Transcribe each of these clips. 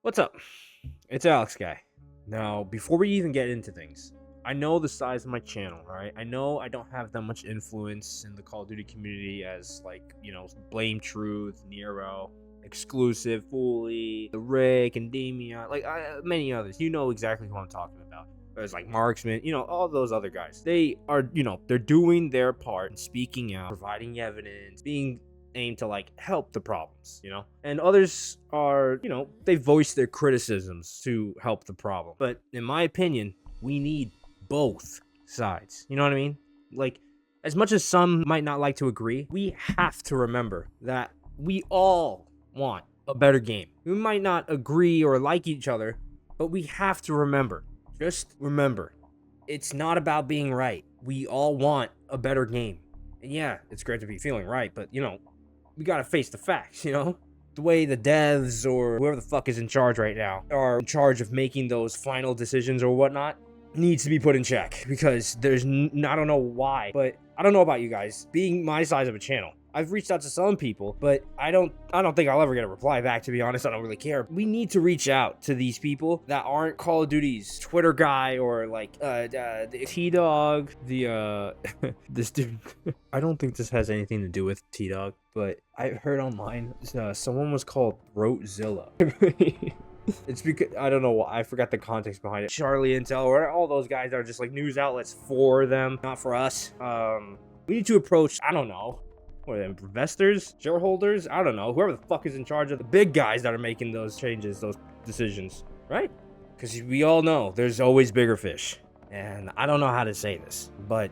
What's up? It's Alex Guy. Now, before we even get into things, I know the size of my channel, right? I know I don't have that much influence in the Call of Duty community as, Blame Truth, Nero, Exclusive, Fully, The Rick, and Damien, many others. You know exactly who I'm talking about. There's like Marksman, all those other guys. They are, they're doing their part, speaking out, providing evidence, being aim to help the problems, and others are, they voice their criticisms to help the problem. But in my opinion, we need both sides. You know what I mean? Like, as much as some might not like to agree, we have to remember that we all want a better game. We might not agree or like each other, but we have to remember, just remember, it's not about being right. We all want a better game. And yeah, it's great to be feeling right, but we gotta face the facts, The way the devs or whoever the fuck is in charge right now are in charge of making those final decisions or whatnot needs to be put in check, because I don't know why, but I don't know about you guys. Being my size of a channel, I've reached out to some people, but I don't think I'll ever get a reply back, to be honest. I don't really care. We need to reach out to these people that aren't Call of Duty's Twitter guy or the T-Dog, this dude. I don't think this has anything to do with T-Dog, but I heard online someone was called Throatzilla. It's because I don't know why, I forgot the context behind it. Charlie Intel, or all those guys are just like news outlets for them, not for us. We need to approach, I don't know, what are they, investors, shareholders, I don't know, whoever the fuck is in charge of the big guys that are making those changes, those decisions, right? Because we all know there's always bigger fish, and I don't know how to say this, but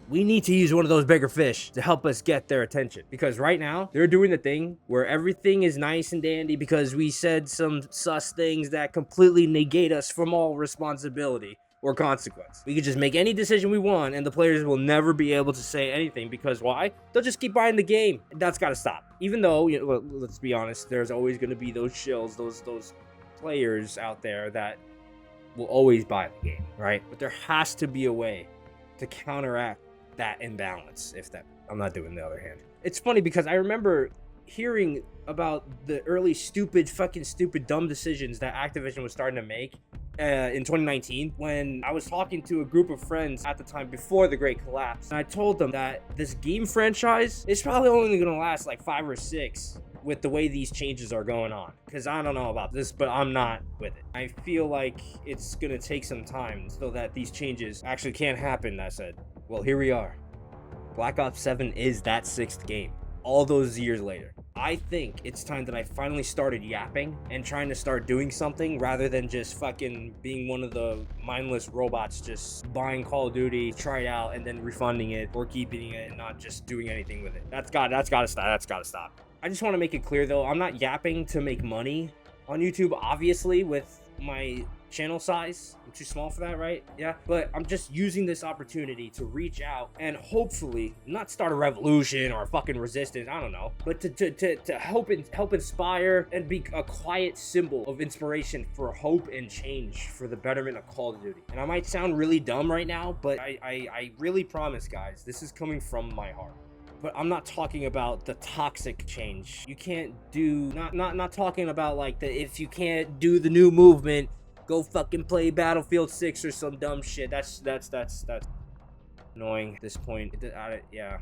we need to use one of those bigger fish to help us get their attention. Because right now, they're doing the thing where everything is nice and dandy because we said some sus things that completely negate us from all responsibility or consequence. We could just make any decision we want, and the players will never be able to say anything, because why? They'll just keep buying the game. That's gotta stop. Even though, let's be honest, there's always gonna be those shills, those players out there that will always buy the game, right? But there has to be a way to counteract that imbalance. I'm not doing the other hand. It's funny because I remember hearing about the early stupid dumb decisions that Activision was starting to make in 2019, when I was talking to a group of friends at the time before the great collapse, and I told them that this game franchise is probably only gonna last like 5 or 6 with the way these changes are going on. Because I don't know about this, but I'm not with it. I feel like it's gonna take some time so that these changes actually can happen. I said, well, here we are. Black Ops 7 is that 6th game, all those years later. I think it's time that I finally started yapping and trying to start doing something, rather than just fucking being one of the mindless robots just buying Call of Duty, try it out, and then refunding it or keeping it and not just doing anything with it. That's gotta stop. I just want to make it clear though, I'm not yapping to make money on YouTube, obviously, with my channel size. I'm too small for that, right? Yeah, but I'm just using this opportunity to reach out and hopefully not start a revolution or a fucking resistance, I don't know, but to help inspire and be a quiet symbol of inspiration for hope and change for the betterment of Call of Duty. And I might sound really dumb right now, but I really promise, guys, this is coming from my heart. But I'm not talking about the toxic change. You can't do, not talking about if you can't do the new movement, go fucking play Battlefield 6 or some dumb shit. That's annoying at this point. Yeah.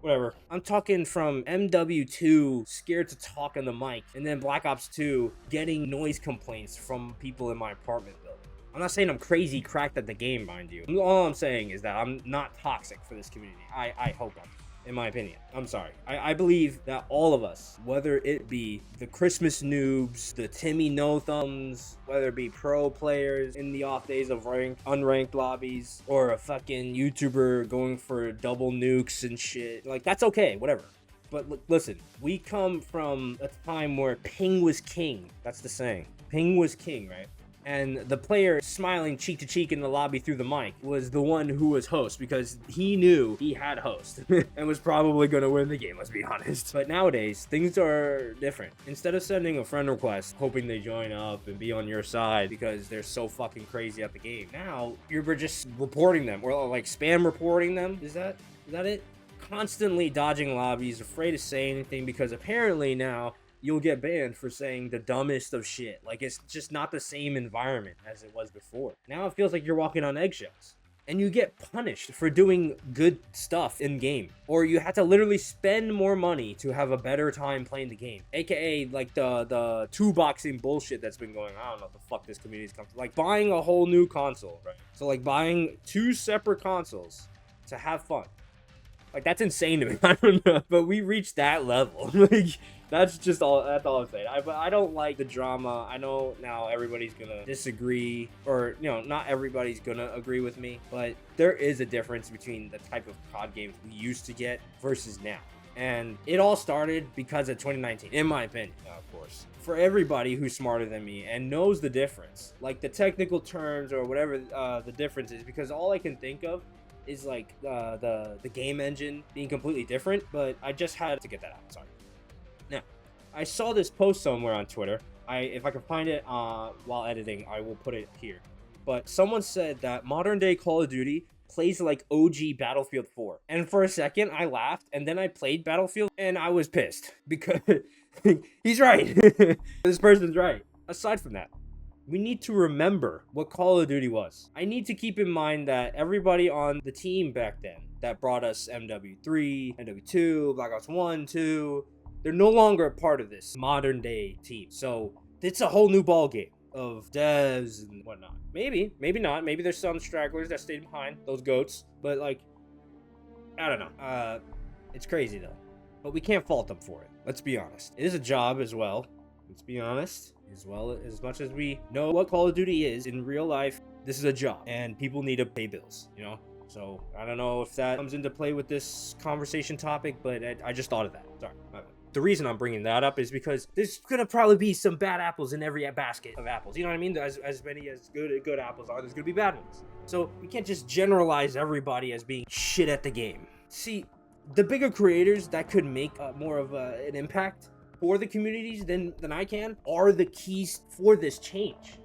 Whatever. I'm talking from MW2 scared to talk on the mic, and then Black Ops 2 getting noise complaints from people in my apartment building. I'm not saying I'm crazy cracked at the game, mind you. All I'm saying is that I'm not toxic for this community. I hope I'm. In my opinion. I'm sorry. I believe that all of us, whether it be the Christmas noobs, the Timmy no thumbs, whether it be pro players in the off days of unranked lobbies, or a fucking YouTuber going for double nukes and shit, that's okay, whatever. But listen, we come from a time where ping was king. That's the saying. Ping was king, right? And the player smiling cheek to cheek in the lobby through the mic was the one who was host, because he knew he had host and was probably going to win the game, let's be honest. But nowadays, things are different. Instead of sending a friend request, hoping they join up and be on your side because they're so fucking crazy at the game, now you're just reporting them, or spam reporting them. Is that it? Constantly dodging lobbies, afraid to say anything, because apparently now you'll get banned for saying the dumbest of shit. Like, it's just not the same environment as it was before. Now it feels like you're walking on eggshells. And you get punished for doing good stuff in game, or you have to literally spend more money to have a better time playing the game, aka like the two boxing bullshit that's been going on. I don't know what the fuck this community's come to, like buying a whole new console, right? So like buying two separate consoles to have fun. Like, that's insane to me. I don't know, but we reached that level. Like, that's all I'm saying. I don't like the drama. I know now everybody's gonna disagree, or, you know, not everybody's gonna agree with me, but there is a difference between the type of COD games we used to get versus now. And it all started because of 2019, in my opinion, of course. For everybody who's smarter than me and knows the difference, like the technical terms or whatever the difference is, because all I can think of is like the game engine being completely different, but I just had to get that out. Sorry. Now, I saw this post somewhere on Twitter. If I can find it while editing, I will put it here. But someone said that modern day Call of Duty plays like OG Battlefield 4. And for a second, I laughed, and then I played Battlefield, and I was pissed because he's right. This person's right. Aside from that, we need to remember what Call of Duty was. I need to keep in mind that everybody on the team back then that brought us MW3, MW2, Black Ops 1, 2, they're no longer a part of this modern day team. So it's a whole new ball game of devs and whatnot. Maybe not. Maybe there's some stragglers that stayed behind, those goats. But like, I don't know. It's crazy though. But we can't fault them for it. Let's be honest. It is a job as well. Let's be honest. As well, as much as we know what Call of Duty is in real life, this is a job and people need to pay bills, you know? So I don't know if that comes into play with this conversation topic, but I just thought of that. Sorry. The reason I'm bringing that up is because there's gonna probably be some bad apples in every basket of apples. You know what I mean? As many as good apples are, there's gonna be bad ones. So we can't just generalize everybody as being shit at the game. See, the bigger creators that could make more of an impact for the communities than I can are the keys for this change.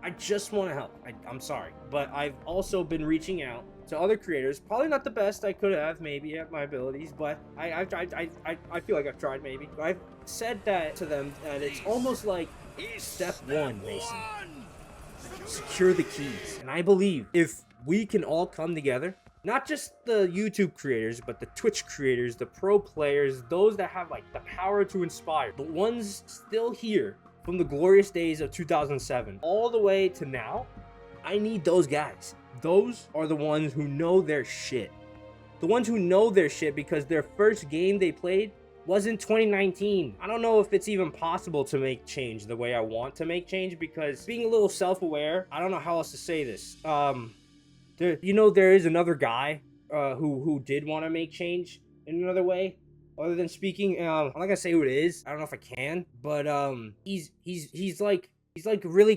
I just want to help. I'm sorry, but I've also been reaching out to other creators. Probably not the best I could have, maybe at my abilities, but I feel like I've tried. Maybe but I've said that to them, that it's almost like step one, Mason. Secure the keys, and I believe if we can all come together. Not just the YouTube creators, but the Twitch creators, the pro players, those that have like the power to inspire, the ones still here from the glorious days of 2007 all the way to now. I need those guys. Those are the ones who know their shit. The ones who know their shit because their first game they played was in 2019. I don't know if it's even possible to make change the way I want to make change, because being a little self-aware, I don't know how else to say this. There is another guy who did want to make change in another way other than speaking. I'm not gonna say who it is. I don't know if I can, but he's like really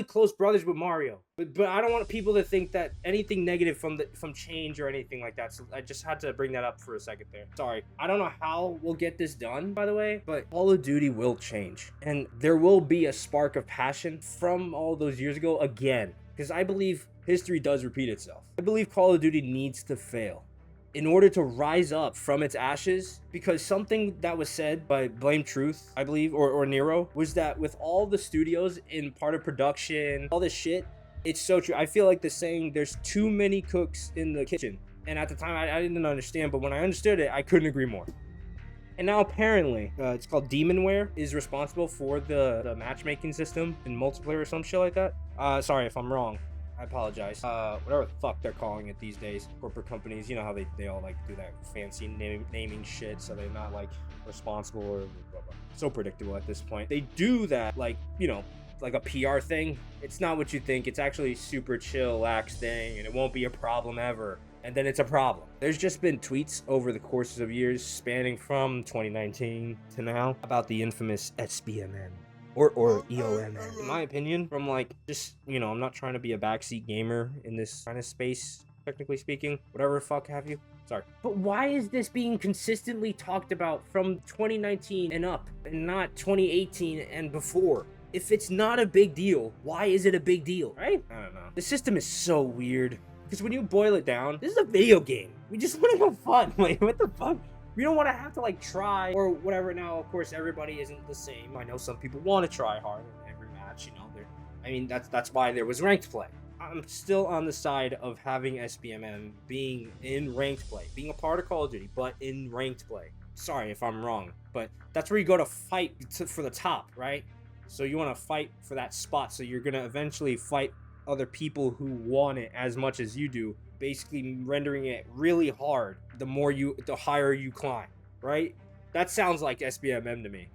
close brothers with Mario. But I don't want people to think that anything negative from change or anything like that. So I just had to bring that up for a second there. Sorry. I don't know how we'll get this done, by the way, but Call of Duty will change, and there will be a spark of passion from all those years ago again, because I believe history does repeat itself. I believe Call of Duty needs to fail in order to rise up from its ashes, because something that was said by Blame Truth, I believe, or Nero, was that with all the studios in part of production, all this shit, it's so true. I feel like the saying, there's too many cooks in the kitchen. And at the time, I didn't understand, but when I understood it, I couldn't agree more. And now apparently, it's called Demonware, is responsible for the matchmaking system in multiplayer or some shit like that. Sorry if I'm wrong. I apologize. Whatever the fuck they're calling it these days. Corporate companies, you know how they all like do that fancy naming shit, so they're not like responsible or blah, blah. So predictable at this point. They do that like, you know, like a PR thing. It's not what you think. It's actually super chill, lax thing, and it won't be a problem ever. And then it's a problem. There's just been tweets over the courses of years spanning from 2019 to now about the infamous SBMN. Or EOMN. In my opinion, from like, just, you know, I'm not trying to be a backseat gamer in this kind of space, technically speaking, whatever the fuck have you. Sorry. But why is this being consistently talked about from 2019 and up, and not 2018 and before? If it's not a big deal, why is it a big deal, right? I don't know. The system is so weird, because when you boil it down, this is a video game. We just want to have fun. Like, what the fuck? We don't want to have to like try or whatever. Now, of course, everybody isn't the same. I know some people want to try hard in every match. I mean, that's why there was ranked play. I'm still on the side of having SBMM being in ranked play, being a part of Call of Duty, but in ranked play. Sorry if I'm wrong, but that's where you go to fight for the top, right? So you want to fight for that spot. So you're gonna eventually fight other people who want it as much as you do, basically rendering it really hard the higher you climb, right? That sounds like SBMM to me,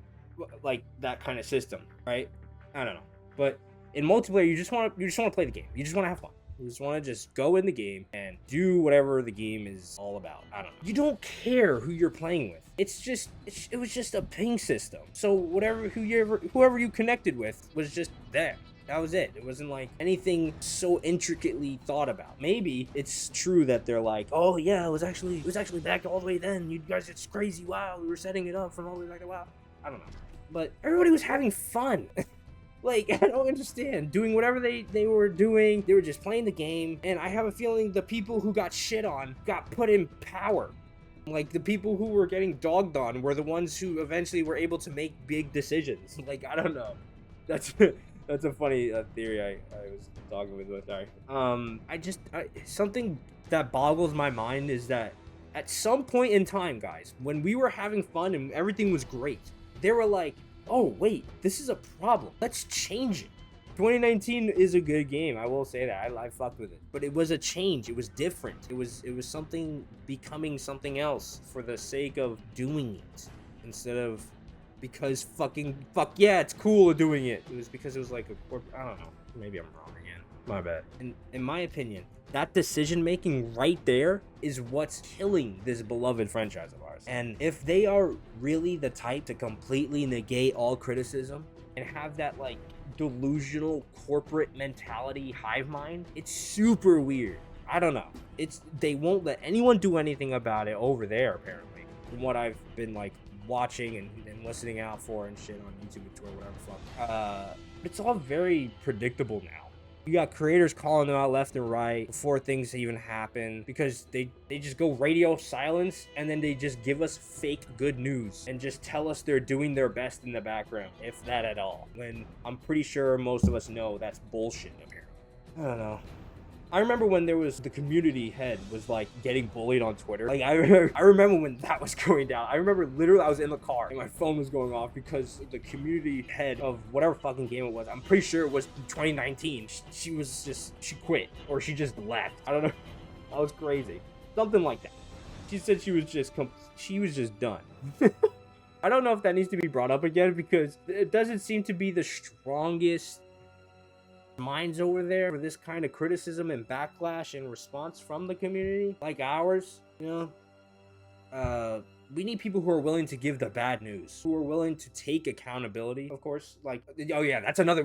like that kind of system, right? I don't know, but in multiplayer, you just want to play the game. You just want to have fun. You just want to just go in the game and do whatever the game is all about. I don't know. You don't care who you're playing with. It was just a ping system. So whoever you connected with was just there. That was it. It wasn't like anything so intricately thought about. Maybe it's true that they're like, oh yeah, it was actually back all the way then. You guys, it's crazy. Wow, we were setting it up from all the way back to wow. I don't know. But everybody was having fun. Like, I don't understand. Doing whatever they were doing. They were just playing the game. And I have a feeling the people who got shit on got put in power. Like, the people who were getting dogged on were the ones who eventually were able to make big decisions. Like, I don't know. That's a funny theory I was talking with. Sorry. Something that boggles my mind is that at some point in time, guys, when we were having fun and everything was great, they were like, oh wait, this is a problem, let's change it. 2019 is a good game, I will say that. I fucked with it, but it was a change. It was different. It was something becoming something else for the sake of doing it, instead of because fuck yeah, it's cool doing it. It was because it was like I don't know, maybe I'm wrong again, my bad. And in my opinion, that decision making right there is what's killing this beloved franchise of ours. And if they are really the type to completely negate all criticism and have that like delusional corporate mentality hive mind, it's super weird. I don't know. They won't let anyone do anything about it over there, apparently, from what I've been like watching and listening out for and shit on YouTube and Twitter, whatever the fuck. It's all very predictable now. You got creators calling them out left and right before things even happen, because they just go radio silence and then they just give us fake good news and just tell us they're doing their best in the background, if that at all, when I'm pretty sure most of us know that's bullshit apparently. I don't know. I remember when there was the community head was like getting bullied on Twitter. Like I remember when that was going down. I remember literally I was in the car and my phone was going off because the community head of whatever fucking game it was, I'm pretty sure it was 2019. She quit or she just left. I don't know. That was crazy. Something like that. She said she was just done. I don't know if that needs to be brought up again, because it doesn't seem to be the strongest minds over there for this kind of criticism and backlash and response from the community like ours. We need people who are willing to give the bad news, who are willing to take accountability, of course. Like, oh yeah, that's another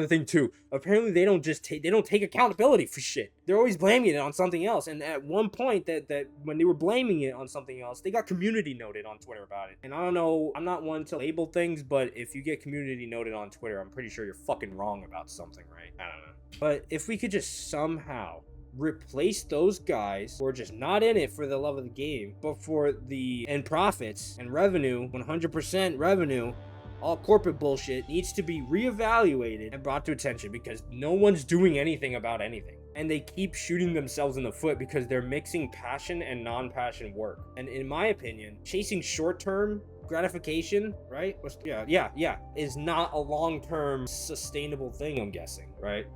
thing too. Apparently they don't take accountability for shit. They're always blaming it on something else. And at one point that when they were blaming it on something else, they got community noted on Twitter about it. And I don't know, I'm not one to label things, but if you get community noted on Twitter, I'm pretty sure you're fucking wrong about something, right? I don't know. But if we could just somehow replace those guys who are just not in it for the love of the game, but for the profits and revenue, 100% revenue, all corporate bullshit needs to be reevaluated and brought to attention, because no one's doing anything about anything. And they keep shooting themselves in the foot because they're mixing passion and non-passion work. And in my opinion, chasing short-term gratification, right? Yeah, is not a long-term sustainable thing, I'm guessing, right?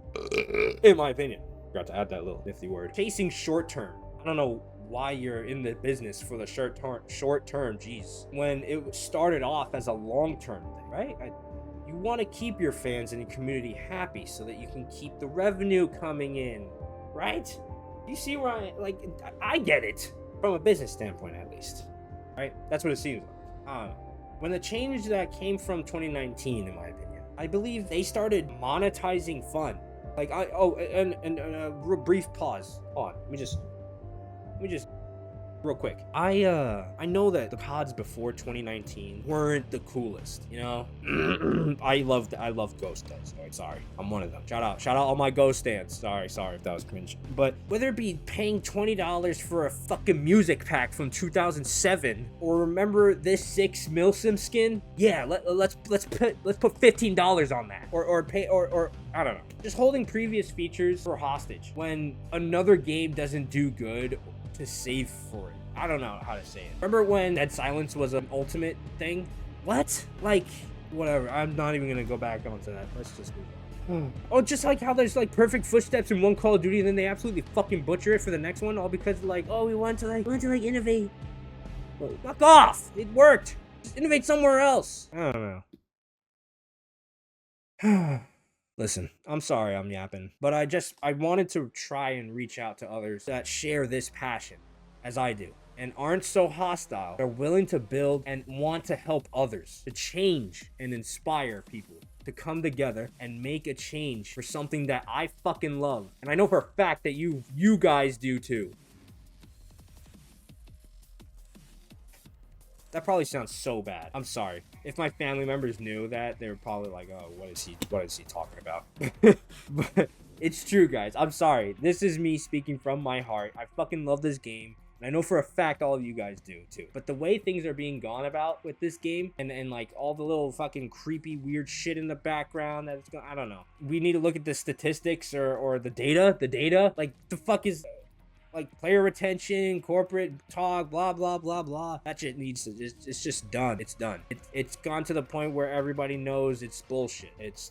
In my opinion. Forgot to add that little nifty word. Chasing short term. I don't know why you're in the business for the short term, jeez. When it started off as a long term thing, right? You want to keep your fans and your community happy so that you can keep the revenue coming in, right? You see where I get it from a business standpoint, at least, right? That's what it seems like. I don't know. When the change that came from 2019, in my opinion, I believe they started monetizing fun. Like and a real brief pause. Hold on, let me just real quick. I know that the CODs before 2019 weren't the coolest, you know? I love Ghost guys. Sorry, I'm one of them. Shout out all my Ghost stands. Sorry if that was cringe. But whether it be paying $20 for a fucking music pack from 2007, or remember this 6 Milsim skin? Yeah, let's put $15 on that, or I don't know. Just holding previous features for hostage when another game doesn't do good to save for it. I don't know how to say it. Remember when Dead Silence was an ultimate thing? What? Like, whatever. I'm not even gonna go back onto that. Let's just move on. Oh, just like how there's like perfect footsteps in one Call of Duty and then they absolutely fucking butcher it for the next one, all because like, oh, we want to innovate. Well, fuck off! It worked! Just innovate somewhere else. I don't know. Listen, I'm sorry I'm yapping, but I wanted to try and reach out to others that share this passion as I do and aren't so hostile. They're willing to build and want to help others, to change and inspire people to come together and make a change for something that I fucking love. And I know for a fact that you guys do too. That probably sounds so bad. I'm sorry. If my family members knew that, they were probably like, oh, what is he talking about? But it's true, guys. I'm sorry. This is me speaking from my heart. I fucking love this game. And I know for a fact all of you guys do too. But the way things are being gone about with this game and like all the little fucking creepy weird shit in the background that's going, I don't know. We need to look at the statistics or the data. Like the fuck is like player retention, corporate talk, blah blah blah blah. That shit needs to it's just done. It's done. It's gone to the point where everybody knows it's bullshit. It's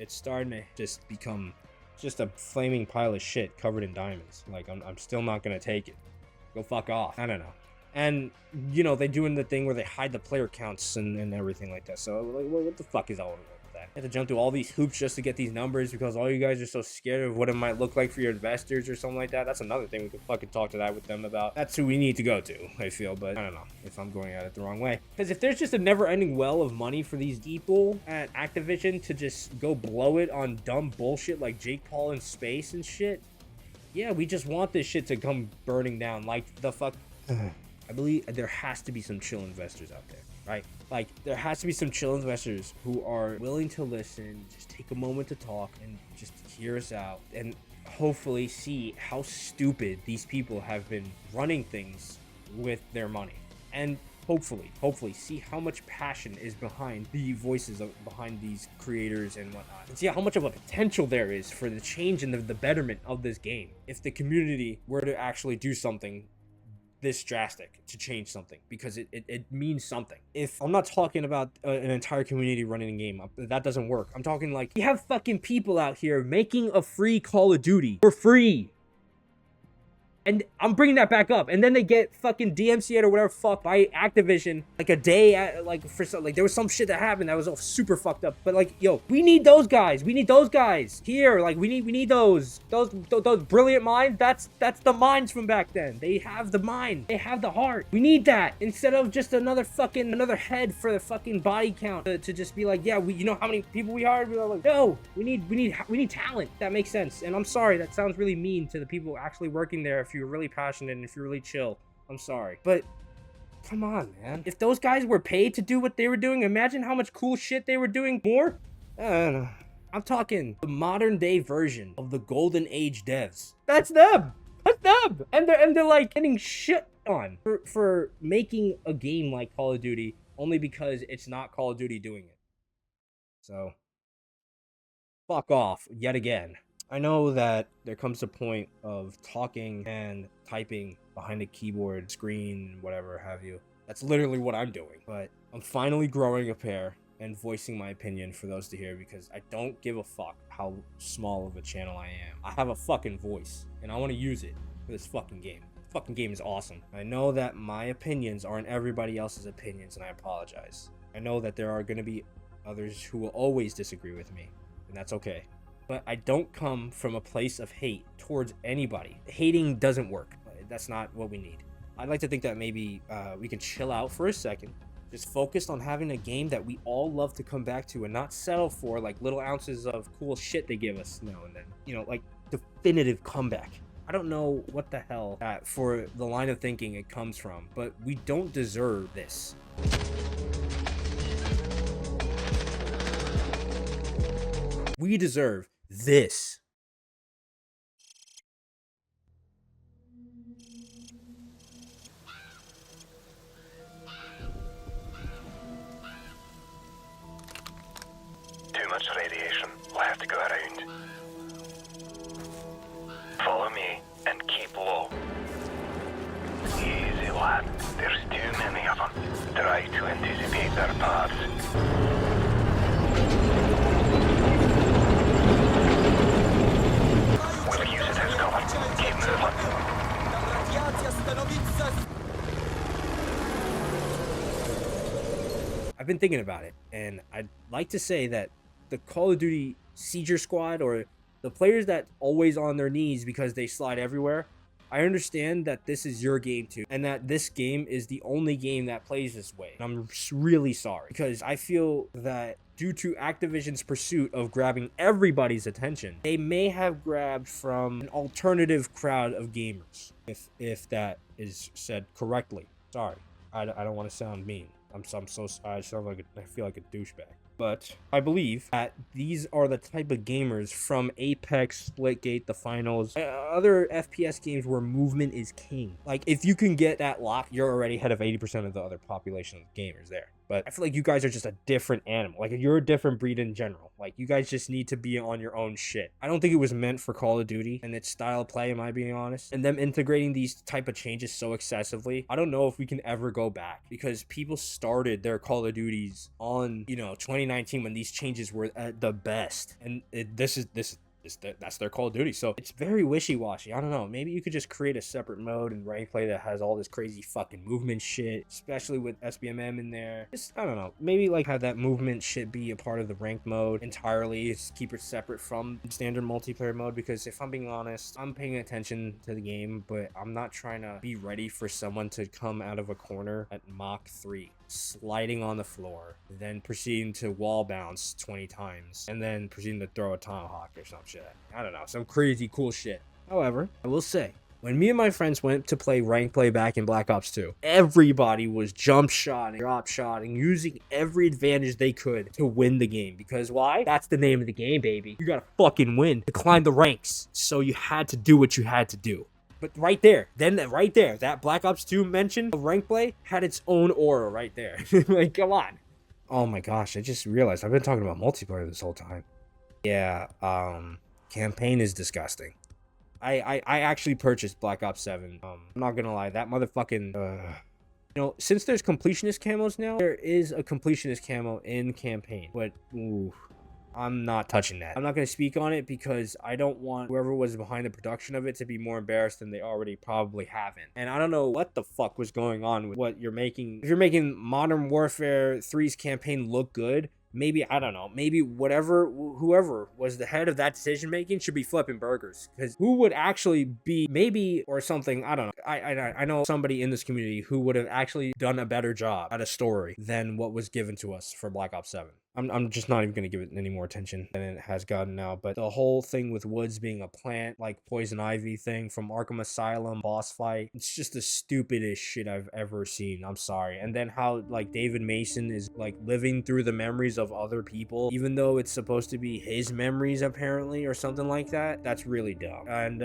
starting to just become just a flaming pile of shit covered in diamonds. Like I'm still not gonna take it. Go fuck off. I don't know. And you know, they doing the thing where they hide the player counts and everything like that. So like, what the fuck is all of that? I have to jump through all these hoops just to get these numbers because all you guys are so scared of what it might look like for your investors or something like that. That's another thing we could fucking talk to that with them about. That's who we need to go to, I feel, but I don't know if I'm going at it the wrong way. Because if there's just a never-ending well of money for these people at Activision to just go blow it on dumb bullshit like Jake Paul in space and shit, yeah, we just want this shit to come burning down like the fuck. I believe there has to be some chill investors out there, right? Like, there has to be some chill investors who are willing to listen, just take a moment to talk and just hear us out and hopefully see how stupid these people have been running things with their money. And hopefully see how much passion is behind the voices behind these creators and whatnot. And see how much of a potential there is for the change and the betterment of this game. If the community were to actually do something this drastic to change something, because it means something. If I'm not talking about an entire community running a game, that doesn't work. I'm talking like you have fucking people out here making a free Call of Duty for free. And I'm bringing that back up, and then they get fucking DMCA'd or whatever fuck by Activision like a day at, like for some, like there was some shit that happened that was all super fucked up. But like, yo, we need those guys. We need those guys here. Like we need those brilliant minds. That's the minds from back then. They have the mind. They have the heart. We need that instead of just another head for the fucking body count to just be like, yeah, you know how many people we hired? We're like, no, we need talent. That makes sense. And I'm sorry, that sounds really mean to the people actually working there. If you're really passionate and if you're really chill, I'm sorry, but come on, man. If those guys were paid to do what they were doing, imagine how much cool shit they were doing more. I don't know. I'm talking the modern day version of the golden age devs. That's them. And they're like getting shit on for making a game like Call of Duty only because it's not Call of Duty doing it. So fuck off yet again. I know that there comes a point of talking and typing behind a keyboard, screen, whatever have you. That's literally what I'm doing. But I'm finally growing a pair and voicing my opinion for those to hear because I don't give a fuck how small of a channel I am. I have a fucking voice and I want to use it for this fucking game. The fucking game is awesome. I know that my opinions aren't everybody else's opinions and I apologize. I know that there are going to be others who will always disagree with me and that's okay. But I don't come from a place of hate towards anybody. Hating doesn't work. That's not what we need. I'd like to think that maybe we can chill out for a second. Just focus on having a game that we all love to come back to and not settle for like little ounces of cool shit they give us now and then. You know, like definitive comeback. I don't know what the hell for the line of thinking it comes from, but we don't deserve this. We deserve this. Too much radiation. We'll have to go around. Follow me and keep low. Easy, lad. There's too many of them. Try to anticipate their paths. We'll use it as cover. Keep moving. I've been thinking about it, and I'd like to say that the Call of Duty Seizure Squad, or the players that always on their knees because they slide everywhere, I understand that this is your game too, and that this game is the only game that plays this way. And I'm really sorry, because I feel that due to Activision's pursuit of grabbing everybody's attention, they may have grabbed from an alternative crowd of gamers, if that is said correctly. Sorry, I don't want to sound mean. I'm so sorry. I feel like a douchebag. But I believe that these are the type of gamers from Apex, Splitgate, the finals, other FPS games where movement is king. Like, if you can get that lock, you're already ahead of 80% of the other population of gamers there. But I feel like you guys are just a different animal. Like, you're a different breed in general. Like, you guys just need to be on your own shit. I don't think it was meant for Call of Duty and its style of play, am I being honest? And them integrating these type of changes so excessively, I don't know if we can ever go back, because people started their Call of Duties on, 2019 when these changes were at the best. And that's their Call of Duty. So it's very wishy-washy. I don't know. Maybe you could just create a separate mode in rank play that has all this crazy fucking movement shit, especially with SBMM in there. Just, I don't know. Maybe like have that movement shit be a part of the ranked mode entirely. Just keep it separate from standard multiplayer mode, because if I'm being honest, I'm paying attention to the game, but I'm not trying to be ready for someone to come out of a corner at Mach 3, sliding on the floor, then proceeding to wall bounce 20 times, and then proceeding to throw a tomahawk or some shit. I don't know, some crazy cool shit. However, I will say, when me and my friends went to play rank play back in Black Ops 2, everybody was jump shotting, drop shotting, using every advantage they could to win the game. Because why? That's the name of the game, baby. You gotta fucking win to climb the ranks. So you had to do what you had to do. But right there, that Black Ops 2 mention of rank play had its own aura right there. Like, come on. Oh my gosh, I just realized I've been talking about multiplayer this whole time. Yeah, campaign is disgusting. I actually purchased Black Ops 7. I'm not gonna lie, that motherfucking, since there's completionist camos now, there is a completionist camo in campaign. But, ooh, I'm not touching that. I'm not going to speak on it because I don't want whoever was behind the production of it to be more embarrassed than they already probably haven't. And I don't know what the fuck was going on with what you're making. If you're making Modern Warfare 3's campaign look good, maybe, I don't know, maybe whoever was the head of that decision making should be flipping burgers, because who would actually be, maybe, or something, I don't know. I know somebody in this community who would have actually done a better job at a story than what was given to us for Black Ops 7. I'm just not even going to give it any more attention than it has gotten now. But the whole thing with Woods being a plant, like Poison Ivy thing from Arkham Asylum boss fight, it's just the stupidest shit I've ever seen. I'm sorry. And then how, like, David Mason is, like, living through the memories of other people, even though it's supposed to be his memories, apparently, or something like that. That's really dumb. And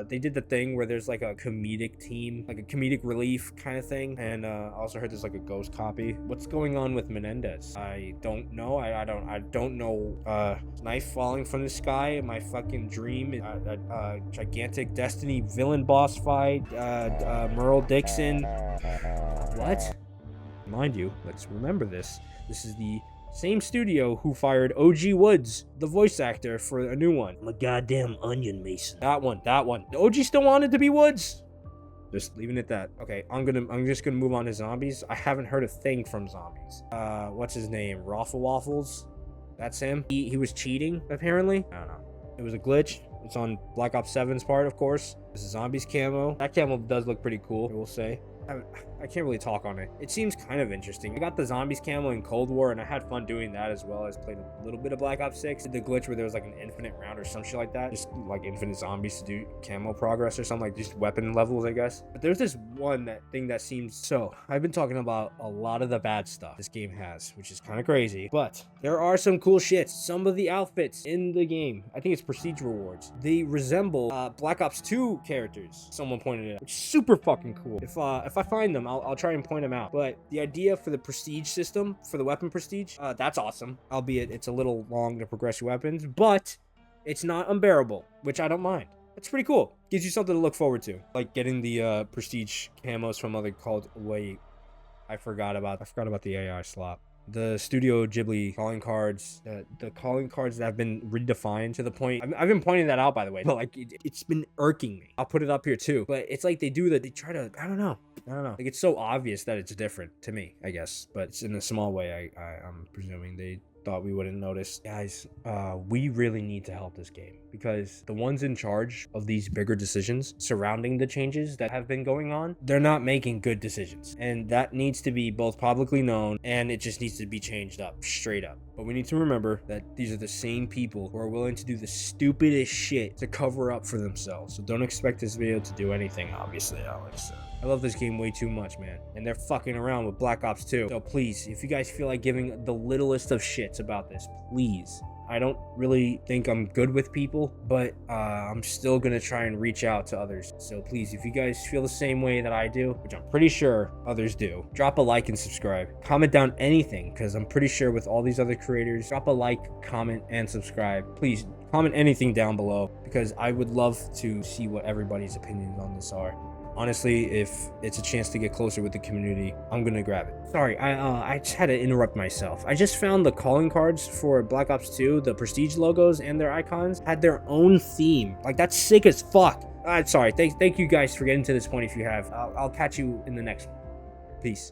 they did the thing where there's, like, a comedic team, like a comedic relief kind of thing. And I also heard there's, like, a ghost copy. What's going on with Menendez? I don't know. I don't know. Knife falling from the sky, my fucking dream, gigantic Destiny villain boss fight, Merle Dixon. What? Mind you, let's remember this. This is the same studio who fired OG Woods, the voice actor, for a new one. I'm a goddamn onion mason. That one. The OG still wanted to be Woods. Just leaving it at that. Okay, I'm just gonna move on to zombies. I haven't heard a thing from zombies. What's his name? Raffle Waffles? That's him. He was cheating, apparently. I don't know. It was a glitch. It's on Black Ops 7's part, of course. This is zombies camo. That camo does look pretty cool, I will say. I can't really talk on it. It seems kind of interesting. I got the zombies camo in Cold War, and I had fun doing that as well as played a little bit of Black Ops 6. The glitch where there was like an infinite round or some shit like that, just like infinite zombies to do camo progress or something, like just weapon levels, I guess. But there's this one thing that seems so. I've been talking about a lot of the bad stuff this game has, which is kind of crazy, but there are some cool shits. Some of the outfits in the game, I think it's prestige rewards, they resemble Black Ops 2 characters. Someone pointed it out, which is super fucking cool. If I find them, I'll try and point them out. But the idea for the prestige system, for the weapon prestige, that's awesome. Albeit it's a little long to progress your weapons, but it's not unbearable, which I don't mind. It's pretty cool. Gives you something to look forward to, like getting the prestige camos from other called. Wait, I forgot about the AI slot. The Studio Ghibli calling cards, the calling cards that have been redefined to the point. I've been pointing that out, by the way, but like it's been irking me. I'll put it up here too. But it's like they do that. They try to. I don't know. Like it's so obvious that it's different to me, I guess. But it's in a small way. I'm presuming they thought we wouldn't notice. Guys, we really need to help this game, because the ones in charge of these bigger decisions surrounding the changes that have been going on, they're not making good decisions, and that needs to be both publicly known, and it just needs to be changed up, straight up. But we need to remember that these are the same people who are willing to do the stupidest shit to cover up for themselves. So don't expect this video to do anything, obviously, Alex. I love this game way too much, man. And they're fucking around with Black Ops 2. So please, if you guys feel like giving the littlest of shits about this, please. I don't really think I'm good with people, but I'm still gonna try and reach out to others. So please, if you guys feel the same way that I do, which I'm pretty sure others do, drop a like and subscribe. Comment down anything, because I'm pretty sure with all these other creators, drop a like, comment, and subscribe. Please comment anything down below, because I would love to see what everybody's opinions on this are. Honestly, if it's a chance to get closer with the community, I'm gonna grab it. Sorry, I just had to interrupt myself. I just found the calling cards for Black Ops 2, the prestige logos and their icons had their own theme. Like, that's sick as fuck. Sorry, thank you guys for getting to this point if you have. I'll catch you in the next one. Peace.